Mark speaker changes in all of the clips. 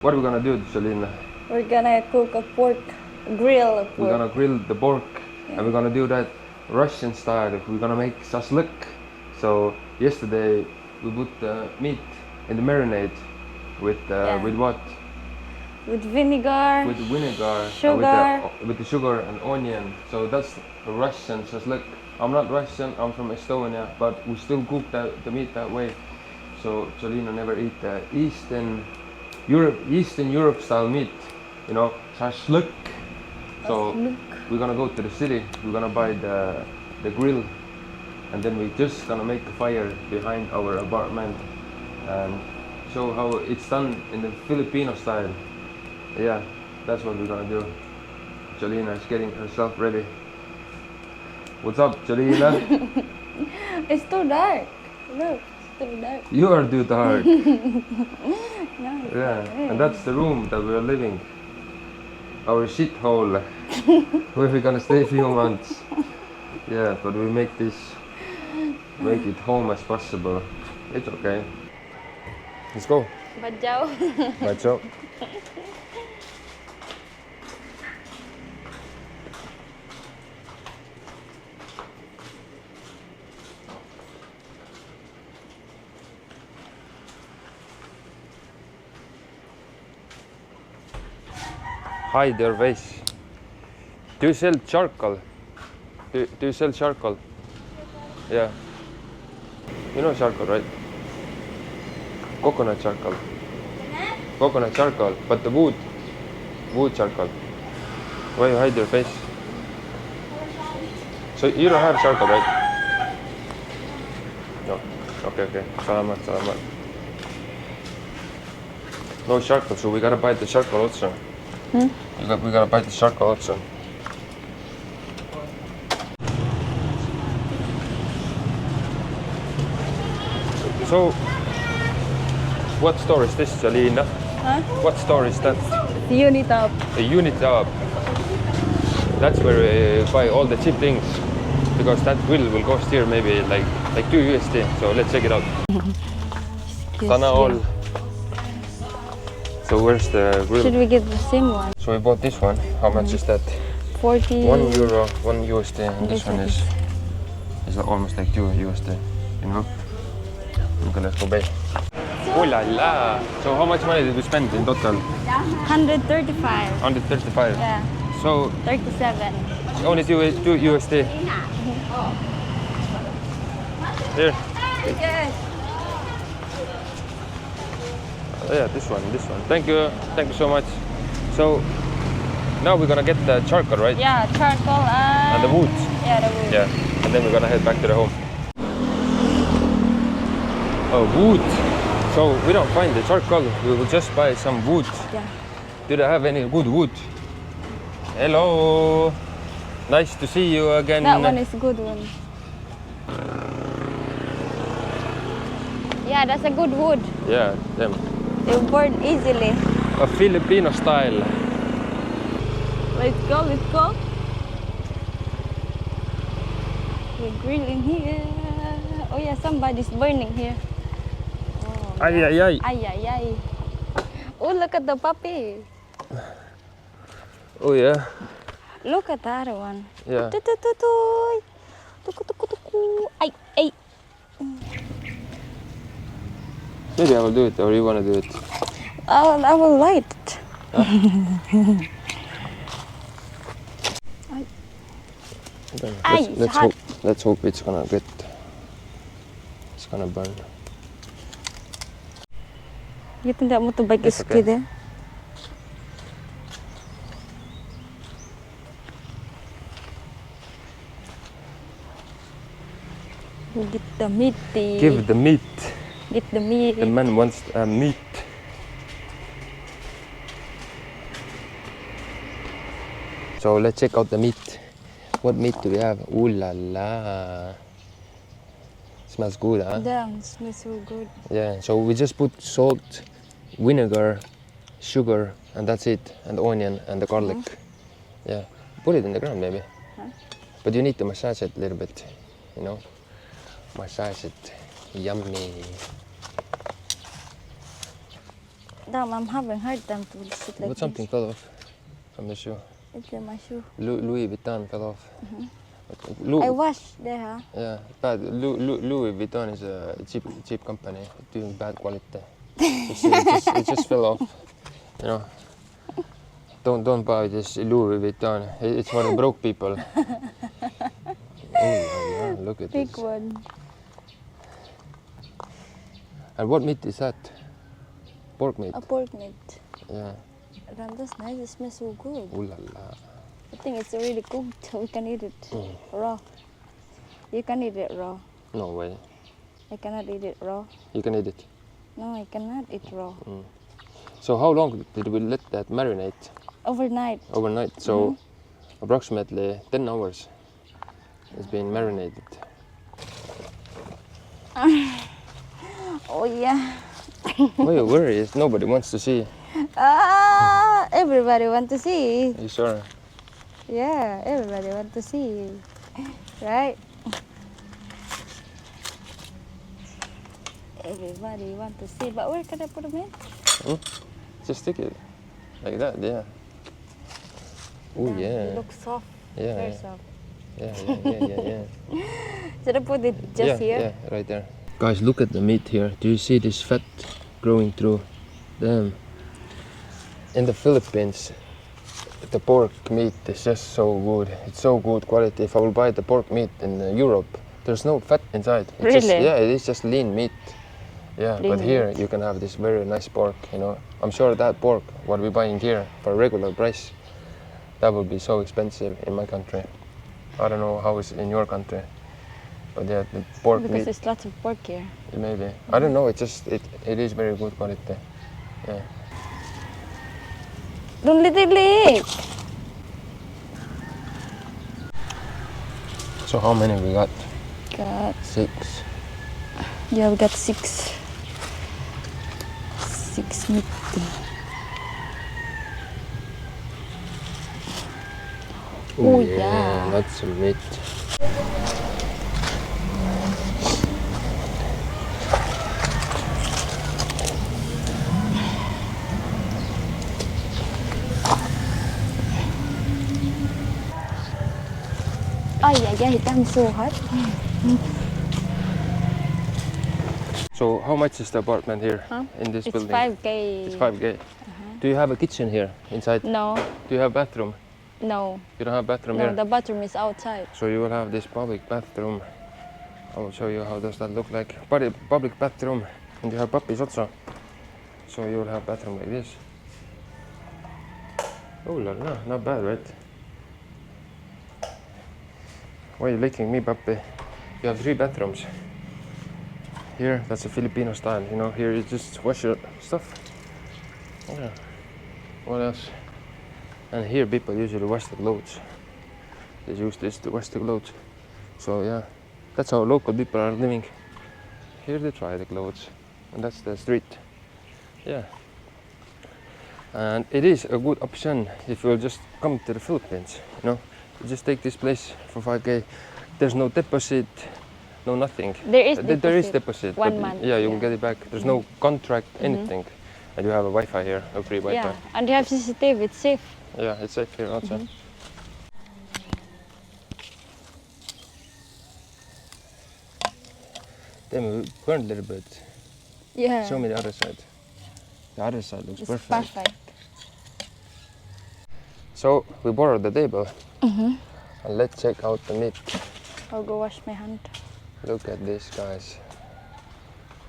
Speaker 1: What are we gonna do, Jolina?
Speaker 2: We're gonna cook a grill pork.
Speaker 1: We're gonna grill the pork, and we're gonna do that Russian style. We're gonna make shashlik. So yesterday we put the meat in the marinade with what?
Speaker 2: With vinegar.
Speaker 1: With vinegar.
Speaker 2: Sugar.
Speaker 1: With the sugar and onion. So that's a Russian shashlik. I'm not Russian. I'm from Estonia, but we still cook the meat that way. So Jolina never eat the Eastern Europe style meat, you know, shashlik. So we're gonna go to the city, we're gonna buy the grill, and then we're just gonna make a fire behind our apartment and show how it's done in the Filipino style. Yeah, that's what we're gonna do. Jolina is getting herself ready. What's up, Jolina?
Speaker 2: It's too dark. Look. Dark.
Speaker 1: You are too dark.
Speaker 2: No,
Speaker 1: yeah, and that's the room that we're living. Our shithole, where we're gonna stay a few months. Yeah, but we make it home as possible. It's okay. Let's go.
Speaker 2: Bad Joe.
Speaker 1: Bad Joe. Hide their face. Do you sell charcoal? Do you sell charcoal? Yeah. You know charcoal, right? Coconut charcoal. Coconut charcoal, but the wood charcoal. Why you hide your face? So you don't have charcoal, right? No. Okay. Salamat. No charcoal, so we gotta buy the charcoal also. We gotta buy the charcoal also. So, what store is this, Jolina?
Speaker 2: Huh?
Speaker 1: What store is that?
Speaker 2: The unit up.
Speaker 1: A unit up. That's where we buy all the cheap things, because that grill will cost here maybe like $2. So let's check it out. Sana all. So where's the grill?
Speaker 2: Should we get the same one?
Speaker 1: So we bought this one. How much is that?
Speaker 2: 40.
Speaker 1: €1, $1, and this one is almost like $2, you know? Okay, let's go pay. Oh la la! So how much money did we spend in total?
Speaker 2: 135.
Speaker 1: 135.
Speaker 2: Yeah.
Speaker 1: So
Speaker 2: 37.
Speaker 1: only $2. Here.
Speaker 2: Yes.
Speaker 1: Yeah, this one. Thank you so much. So now we're gonna get the charcoal, right?
Speaker 2: Yeah, charcoal
Speaker 1: and the wood.
Speaker 2: Yeah, the wood.
Speaker 1: Yeah, and then we're gonna head back to the home. Oh, wood. So we don't find the charcoal. We will just buy some wood.
Speaker 2: Yeah.
Speaker 1: Do they have any good wood? Hello. Nice to see you again.
Speaker 2: That one is a good one. Yeah, that's a good wood.
Speaker 1: Yeah, them.
Speaker 2: They burn easily.
Speaker 1: A Filipino style.
Speaker 2: Let's go. We're grilling here. Oh yeah, somebody's burning here. Oh,
Speaker 1: Ay.
Speaker 2: Ay. Oh, look at the puppy.
Speaker 1: Oh yeah.
Speaker 2: Look at that one.
Speaker 1: Yeah.
Speaker 2: Ay.
Speaker 1: Maybe I will do it, or you wanna do it?
Speaker 2: I will light it.
Speaker 1: Okay. Let's hope it's gonna burn.
Speaker 2: You think that motorbike is
Speaker 1: okay.
Speaker 2: there? Get the meat.
Speaker 1: Give the meat.
Speaker 2: Get the meat.
Speaker 1: The man wants meat. So let's check out the meat. What meat do we have? Ooh la la. Smells good, huh?
Speaker 2: Damn, it smells so good.
Speaker 1: Yeah, so we just put salt, vinegar, sugar, and that's it. And onion and the garlic. Yeah, put it in the ground maybe. But you need to massage it a little bit, you know? Massage it. Yummy.
Speaker 2: Damn, I'm having hard time to sit like
Speaker 1: But something
Speaker 2: this.
Speaker 1: fell off from the shoe.
Speaker 2: It's in my shoe.
Speaker 1: Louis Vuitton fell off.
Speaker 2: I washed there, huh?
Speaker 1: Yeah, bad. Louis Vuitton is a cheap company doing bad quality. It just fell off. You know. Don't buy this Louis Vuitton. It's for the broke people. Oh, look at
Speaker 2: Big
Speaker 1: this.
Speaker 2: one.
Speaker 1: And what meat is that? Pork meat.
Speaker 2: A pork meat.
Speaker 1: Yeah.
Speaker 2: Damn, that's nice. It smells so good.
Speaker 1: Ooh la la.
Speaker 2: I think it's already cooked. We can eat it raw. You can eat it raw.
Speaker 1: No way.
Speaker 2: I cannot eat it raw.
Speaker 1: You can eat it.
Speaker 2: No, I cannot eat raw.
Speaker 1: So how long did we let that marinate?
Speaker 2: Overnight.
Speaker 1: Overnight. So approximately 10 hours. It's been marinated.
Speaker 2: Oh yeah.
Speaker 1: Why you worry? Nobody wants to see.
Speaker 2: Everybody want to see.
Speaker 1: You sure?
Speaker 2: Yeah, everybody want to see. Right? Everybody want to see. But where can I put them in?
Speaker 1: Just stick it like that. Yeah. Oh
Speaker 2: Damn,
Speaker 1: yeah.
Speaker 2: It looks soft.
Speaker 1: Yeah.
Speaker 2: Very
Speaker 1: Yeah.
Speaker 2: soft.
Speaker 1: Yeah.
Speaker 2: Should I put it just here?
Speaker 1: Yeah, right there. Guys, look at the meat here. Do you see this fat growing through? Damn. In the Philippines, the pork meat is just so good. It's so good quality. If I will buy the pork meat in Europe, there's no fat inside. It's just,
Speaker 2: Really?
Speaker 1: yeah, it is just lean meat. Yeah,
Speaker 2: Lean
Speaker 1: but here
Speaker 2: meat.
Speaker 1: you can have this very nice pork, you know. I'm sure that pork, what we're buying here for a regular price, that would be so expensive in my country. I don't know how it's in your country. But yeah, the pork
Speaker 2: Because
Speaker 1: meat,
Speaker 2: there's lots of pork here.
Speaker 1: maybe. I don't know, it is very good quality. Yeah.
Speaker 2: Don't let it leak.
Speaker 1: So how many we got?
Speaker 2: Got
Speaker 1: 6.
Speaker 2: Yeah, we got 6. 6 meat. Oh yeah.
Speaker 1: Lots of meat.
Speaker 2: Oh yeah, it comes so hot.
Speaker 1: So how much is the apartment here in this
Speaker 2: It's
Speaker 1: building?
Speaker 2: 5K.
Speaker 1: It's 5K. Do you have a kitchen here inside?
Speaker 2: No,
Speaker 1: Do you have bathroom?
Speaker 2: no,
Speaker 1: You don't have bathroom
Speaker 2: no.
Speaker 1: here?
Speaker 2: The bathroom is outside.
Speaker 1: So you will have this public bathroom. I will show you how does that look like. Public bathroom, and you have puppies also. So you will have bathroom like this. Oh la la, not bad, right? Why are you licking me, puppy? You have 3 bathrooms. Here, that's a Filipino style. You know, here you just wash your stuff. Yeah. What else? And here people usually wash the clothes. They use this to wash the clothes. So yeah, that's how local people are living. Here they dry the clothes, and that's the street. Yeah. And it is a good option if you just come to the Philippines. You know, you just take this place for 5K. There's no deposit, no nothing.
Speaker 2: There is
Speaker 1: There is deposit.
Speaker 2: 1
Speaker 1: but
Speaker 2: month.
Speaker 1: Yeah, you will get it back. There's no contract, anything. And you have a Wi-Fi here, a free Wi-Fi.
Speaker 2: Yeah, and you have CCTV. It's safe.
Speaker 1: Yeah, it's safe here also. Damn, we burned a little bit.
Speaker 2: Yeah.
Speaker 1: Show me the other side. The other side looks
Speaker 2: It's
Speaker 1: perfect.
Speaker 2: perfect.
Speaker 1: So we borrowed the table. And let's check out the meat.
Speaker 2: I'll go wash my hand.
Speaker 1: Look at this, guys.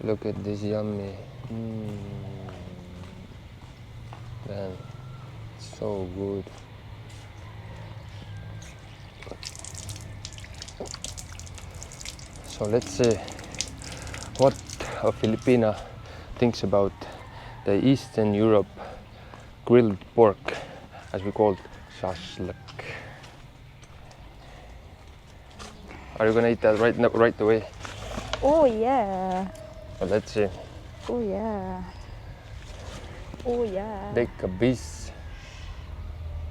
Speaker 1: Look at this yummy. Damn, so good. So let's see what a Filipina thinks about the Eastern Europe grilled pork, as we call it, shashlik. Are you gonna eat that right away?
Speaker 2: Oh yeah.
Speaker 1: Well, let's see.
Speaker 2: Oh yeah. Oh yeah.
Speaker 1: Take a piece.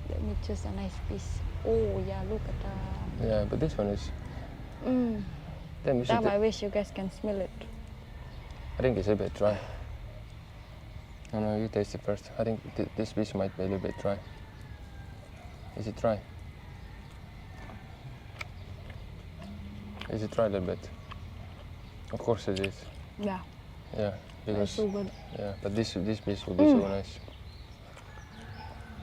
Speaker 2: Let me choose a nice piece. Oh yeah, look at that.
Speaker 1: Yeah, but this one is. Then we should.
Speaker 2: Damn, I wish you guys can smell it.
Speaker 1: I think it's a bit dry. No, no, you taste it first. I think this fish might be a little bit dry. Is it dry? Is it dry a little bit? Of course it is.
Speaker 2: Yeah.
Speaker 1: Yeah, because
Speaker 2: It's so good.
Speaker 1: yeah, but this fish will be so nice.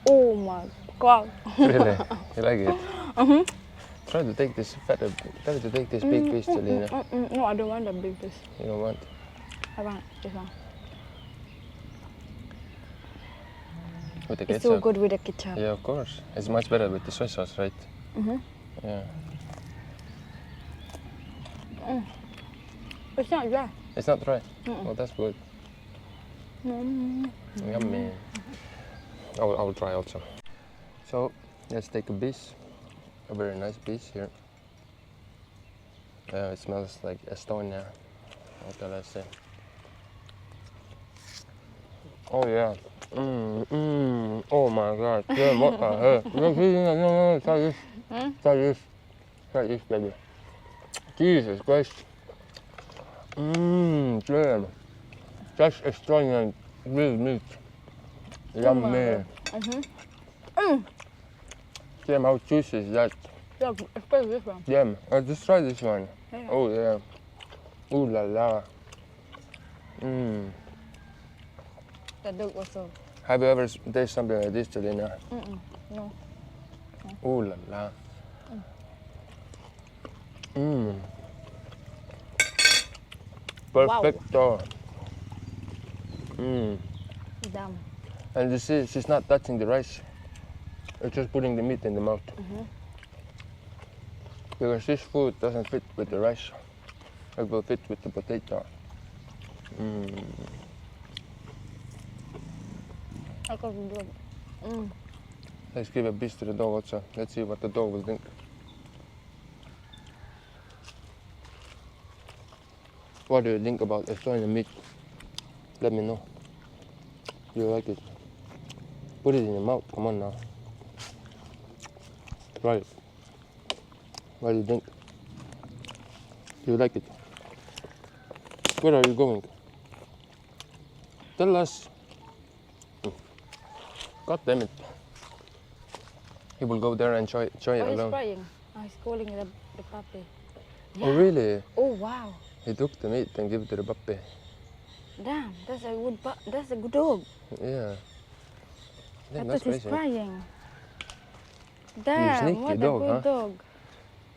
Speaker 2: Oh my god.
Speaker 1: Really? You like it? Try to take this big fish, Selena.
Speaker 2: No, I don't want that big fish.
Speaker 1: You don't want?
Speaker 2: I want this one.
Speaker 1: With the
Speaker 2: It's
Speaker 1: ketchup?
Speaker 2: so good with the ketchup.
Speaker 1: Yeah, of course. It's much better with the soy sauce, right? Yeah.
Speaker 2: It's not dry.
Speaker 1: It's not dry? Oh, that's good. Yummy. I will try also. So, let's take a piece. A very nice piece here. It smells like Estonia. What can I say? Oh yeah. Oh my god. Yeah, what the hell? No, try this. Try this. Try this, baby. Jesus Christ. Damn. That's Estonian grilled meat. Yummy. Damn, how juicy is that?
Speaker 2: Yeah, especially this one.
Speaker 1: Damn. Just try this one.
Speaker 2: Yeah.
Speaker 1: Oh yeah. Ooh la la.
Speaker 2: The dog also.
Speaker 1: Have you ever tasted something like this, Jelena?
Speaker 2: No.
Speaker 1: Ooh la la. Perfecto.
Speaker 2: Damn.
Speaker 1: And you see, she's not touching the rice. It's just putting the meat in the mouth. Because this food doesn't fit with the rice. It will fit with the potato.
Speaker 2: I got the dog.
Speaker 1: Let's give a piece to the dog also. Let's see what the dog will think. What do you think about Estonian meat? Let me know. Do you like it? Put it in your mouth. Come on now. Try it. What do you think? Do you like it? Where are you going? Tell us. God damn it. He will go there and enjoy it
Speaker 2: Oh, he's
Speaker 1: alone.
Speaker 2: crying. Oh, he's calling the puppy.
Speaker 1: Oh really?
Speaker 2: Oh wow.
Speaker 1: He took the meat and gave it to the puppy.
Speaker 2: Damn, that's a good dog.
Speaker 1: Yeah.
Speaker 2: I
Speaker 1: Damn,
Speaker 2: thought
Speaker 1: that's
Speaker 2: he's
Speaker 1: crazy.
Speaker 2: crying. Damn,
Speaker 1: sneaky
Speaker 2: what
Speaker 1: dog,
Speaker 2: a good
Speaker 1: huh?
Speaker 2: dog.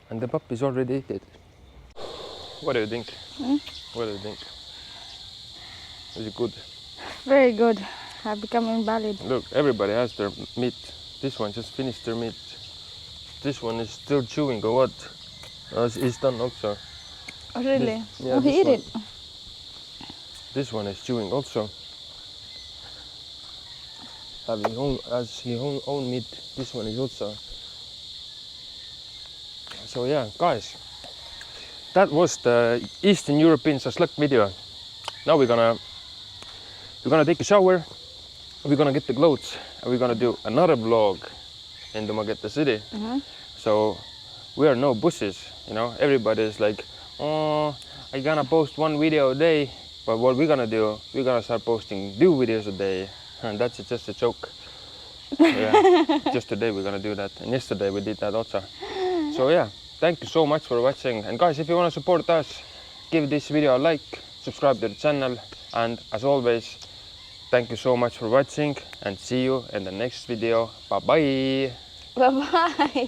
Speaker 1: And the puppy's already ate it. What do you think? What do you think? Is it good?
Speaker 2: Very good. I've become invalid.
Speaker 1: Look, everybody has their meat. This one just finished their meat. This one is still chewing or what? It's done also.
Speaker 2: Oh, really?
Speaker 1: Yeah,
Speaker 2: Oh, he
Speaker 1: this
Speaker 2: ate it.
Speaker 1: This one is chewing also. As his own meat, this one is also. So yeah, guys, that was the Eastern European shashlik video. Now we're gonna take a shower, we're gonna get the clothes, and we're gonna do another vlog in the Mageta city. So we are no busses, you know. Everybody's like, oh, I'm gonna post one video a day. But what we're gonna do, we're gonna start posting 2 videos a day, and that's just a joke. Yeah, just today we're gonna do that, and yesterday we did that also. So yeah, thank you so much for watching, and guys, if you wanna support us, give this video a like, subscribe to the channel, and as always, thank you so much for watching, and see you in the next video. Bye bye.
Speaker 2: Bye bye.